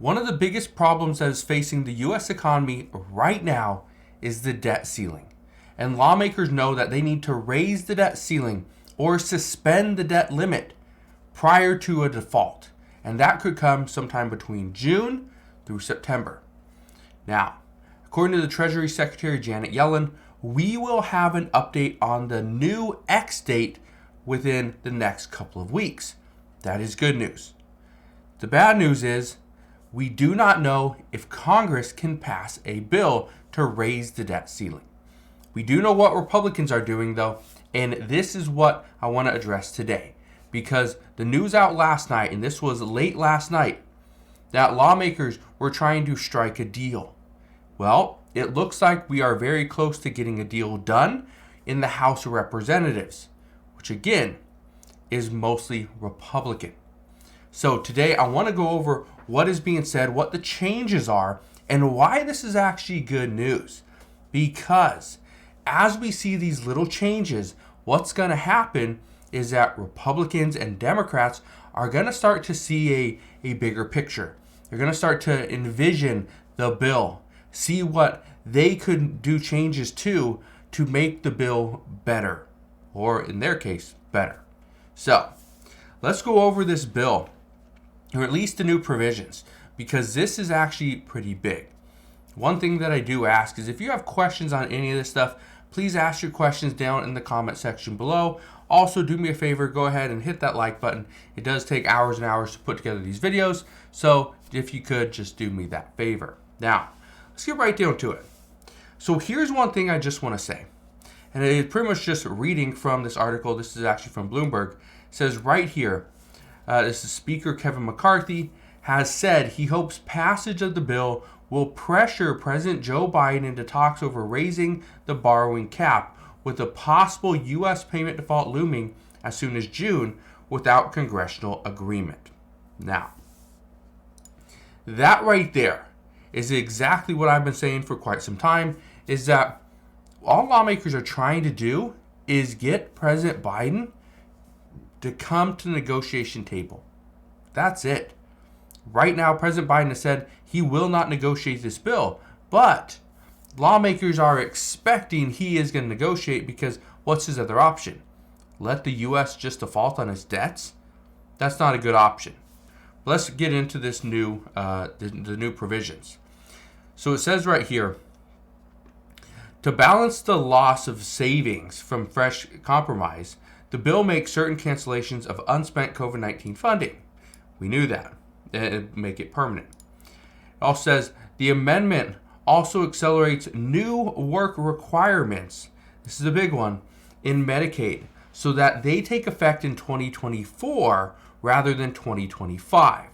One of the biggest problems that is facing the U.S. economy right now is the debt ceiling. And lawmakers know that they need to raise the debt ceiling or suspend the debt limit prior to a default. And that could come sometime between June through September. Now, according to the Treasury Secretary Janet Yellen, we will have an update on the new X date within the next couple of weeks. That is good news. The bad news is we do not know if Congress can pass a bill to raise the debt ceiling. We do know what Republicans are doing though, and this is what I want to address today. Because the news out last night, and this was late last night, that lawmakers were trying to strike a deal. Well, it looks like we are very close to getting a deal done in the House of Representatives, which again is mostly Republican. So today I want to go over what is being said, what the changes are, and why this is actually good news. Because as we see these little changes, what's going to happen is that Republicans and Democrats are going to start to see a bigger picture. They're going to start to envision the bill, see what they could do changes to make the bill better, or in their case, better. So let's go over this bill, or at least the new provisions, because this is actually pretty big. One thing that I do ask is if you have questions on any of this stuff, please ask your questions down in the comment section below. Also, do me a favor, go ahead and hit that like button. It does take hours and hours to put together these videos, so if you could, just do me that favor. Now, let's get right down to it. So here's one thing I just want to say, and it is pretty much just reading from this article. This is actually from Bloomberg. It says right here, this is Speaker Kevin McCarthy has said he hopes passage of the bill will pressure President Joe Biden into talks over raising the borrowing cap, with a possible U.S. payment default looming as soon as June without congressional agreement. Now, that right there is exactly what I've been saying for quite some time, is that all lawmakers are trying to do is get President Biden to come to the negotiation table. That's it. Right now, President Biden has said he will not negotiate this bill, but lawmakers are expecting he is going to negotiate, because what's his other option? Let the U.S. just default on its debts? That's not a good option. Let's get into this new, the new provisions. So it says right here, to balance the loss of savings from fresh compromise, the bill makes certain cancellations of unspent COVID-19 funding. We knew that. And make it permanent. It also says the amendment also accelerates new work requirements. This is a big one in Medicaid, so that they take effect in 2024 rather than 2025.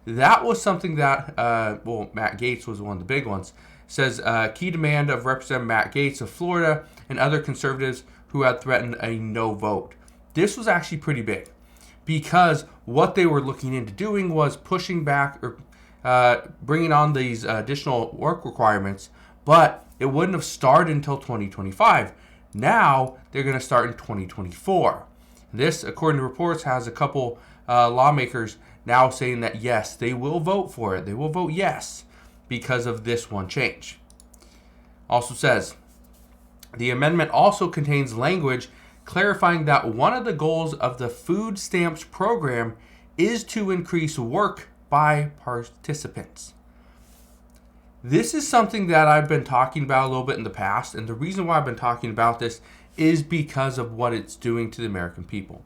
That was something that, Matt Gaetz was one of the big ones. It says key demand of Representative Matt Gaetz of Florida and other conservatives who had threatened a no vote. This was actually pretty big, because what they were looking into doing was pushing back or bringing on these additional work requirements, but it wouldn't have started until 2025. Now they're going to start in 2024. This, according to reports, has a couple lawmakers now saying that yes, they will vote for it. They will vote yes because of this one change. Also says the amendment also contains language clarifying that one of the goals of the food stamps program is to increase work by participants. This is something that I've been talking about a little bit in the past, and the reason why I've been talking about this is because of what it's doing to the American people.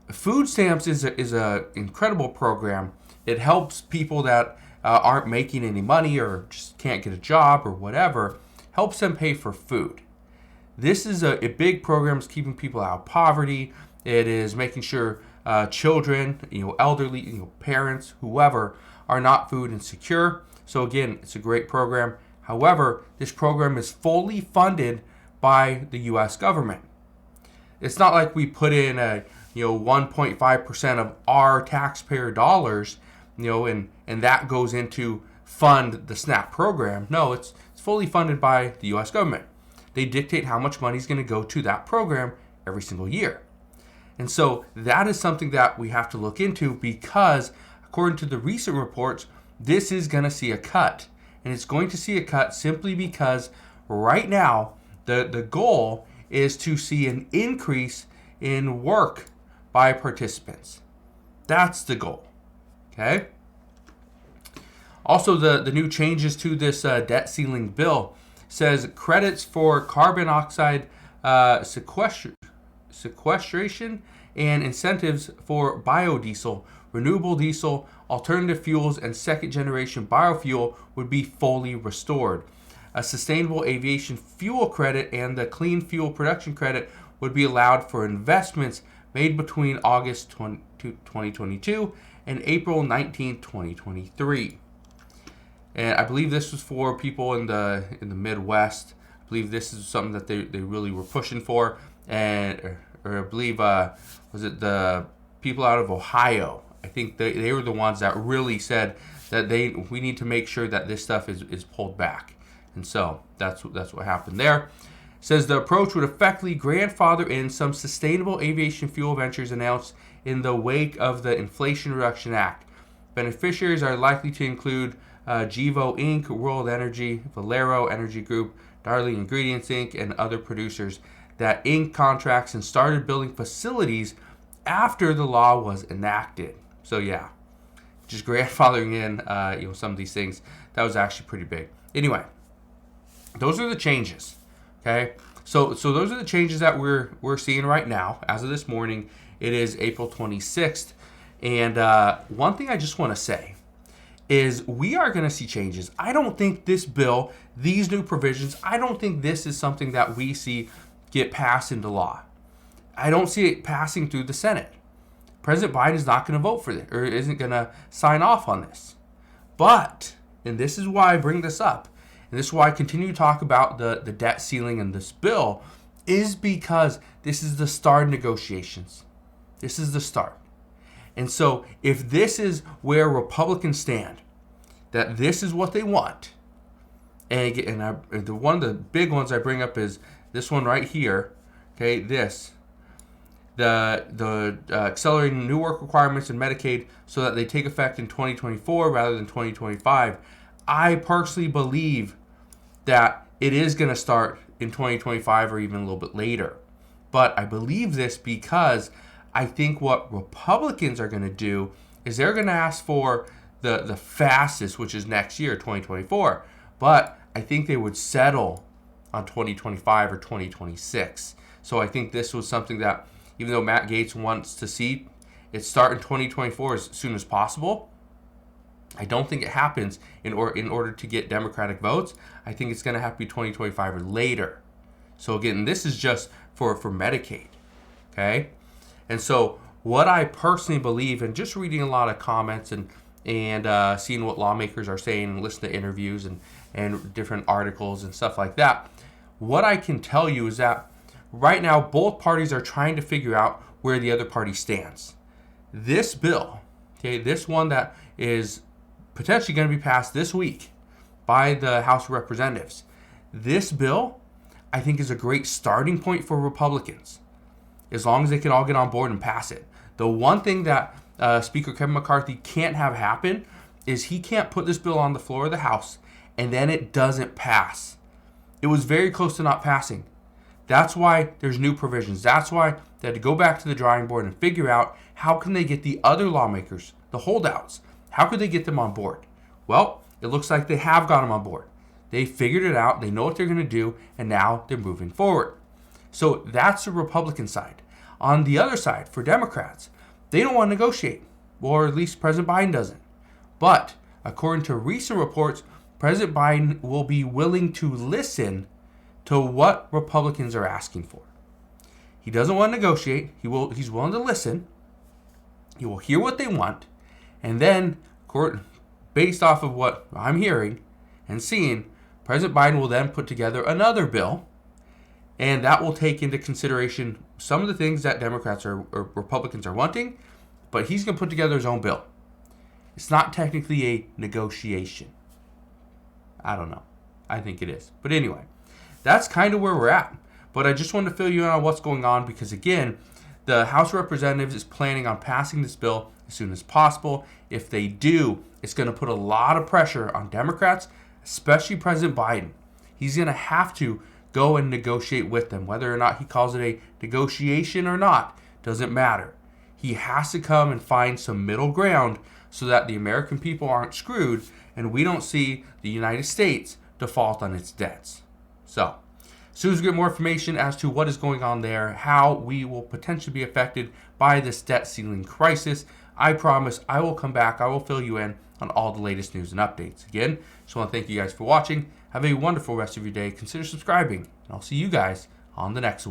Food stamps is a incredible program. It helps people that aren't making any money or just can't get a job or whatever, helps them pay for food. This is a big program. It's keeping people out of poverty. It is making sure children, elderly, parents, whoever, are not food insecure. So again, it's a great program. However, this program is fully funded by the U.S. government. It's not like we put in 1.5% of our taxpayer dollars, and that goes into fund the SNAP program. No, it's fully funded by the U.S. government. They dictate how much money is going to go to that program every single year. And so that is something that we have to look into, because according to the recent reports, this is going to see a cut. And it's going to see a cut simply because right now the goal is to see an increase in work by participants. That's the goal. Okay? Also, the new changes to this debt ceiling bill says credits for carbon oxide sequestration and incentives for biodiesel, renewable diesel, alternative fuels, and second-generation biofuel would be fully restored. A sustainable aviation fuel credit and the clean fuel production credit would be allowed for investments made between August 2022 and April 19, 2023. And I believe this was for people in the Midwest. I believe this is something that they really were pushing for. And or I believe was it the people out of Ohio? I think they were the ones that really said that we need to make sure that this stuff is pulled back. And so that's what happened there. It says the approach would effectively grandfather in some sustainable aviation fuel ventures announced in the wake of the Inflation Reduction Act. Beneficiaries are likely to include Gevo Inc., World Energy, Valero Energy Group, Darling Ingredients Inc., and other producers that inked contracts and started building facilities after the law was enacted. So yeah, just grandfathering in some of these things. That was actually pretty big. Anyway, those are the changes. Okay, so those are the changes that we're seeing right now. As of this morning, it is April 26th, and one thing I just want to say is we are going to see changes. I don't think this bill, these new provisions, I don't think this is something that we see get passed into law. I don't see it passing through the Senate. President Biden is not going to vote for this or isn't going to sign off on this. But, and this is why I bring this up, and this is why I continue to talk about the debt ceiling in this bill, is because this is the start of negotiations. This is the start. And so if this is where Republicans stand, that this is what they want, and one of the big ones I bring up is this one right here, okay, the accelerating new work requirements in Medicaid so that they take effect in 2024 rather than 2025. I personally believe that it is going to start in 2025 or even a little bit later. But I believe this because I think what Republicans are going to do is they're going to ask for the fastest, which is next year, 2024. But I think they would settle on 2025 or 2026. So I think this was something that, even though Matt Gaetz wants to see it start in 2024 as soon as possible, I don't think it happens in order to get Democratic votes. I think it's going to have to be 2025 or later. So again, this is just for Medicaid, okay? And so what I personally believe, and just reading a lot of comments and seeing what lawmakers are saying and listening to interviews and different articles and stuff like that, what I can tell you is that right now both parties are trying to figure out where the other party stands. This bill, okay, this one that is potentially going to be passed this week by the House of Representatives, this bill, I think, is a great starting point for Republicans, as long as they can all get on board and pass it. The one thing that Speaker Kevin McCarthy can't have happen is he can't put this bill on the floor of the House and then it doesn't pass. It was very close to not passing. That's why there's new provisions. That's why they had to go back to the drawing board and figure out how can they get the other lawmakers, the holdouts, how could they get them on board? Well, it looks like they have got them on board. They figured it out, they know what they're going to do, and now they're moving forward. So that's the Republican side. On the other side, for Democrats, they don't want to negotiate, or at least President Biden doesn't. But according to recent reports, President Biden will be willing to listen to what Republicans are asking for. He doesn't want to negotiate. He's willing to listen. He will hear what they want, and then, based off of what I'm hearing and seeing, President Biden will then put together another bill, and that will take into consideration some of the things that Democrats or Republicans are wanting, but he's going to put together his own bill. It's not technically a negotiation. I don't know. I think it is. But anyway, that's kind of where we're at. But I just wanted to fill you in on what's going on because, again, The House of Representatives is planning on passing this bill as soon as possible. If they do, it's going to put a lot of pressure on Democrats, especially President Biden. He's going to have to go and negotiate with them. Whether or not he calls it a negotiation or not, doesn't matter. He has to come and find some middle ground so that the American people aren't screwed and we don't see the United States default on its debts. So, as soon as we get more information as to what is going on there, how we will potentially be affected by this debt ceiling crisis, I promise I will come back. I will fill you in on all the latest news and updates. Again, just want to thank you guys for watching. Have a wonderful rest of your day. Consider subscribing, and I'll see you guys on the next one.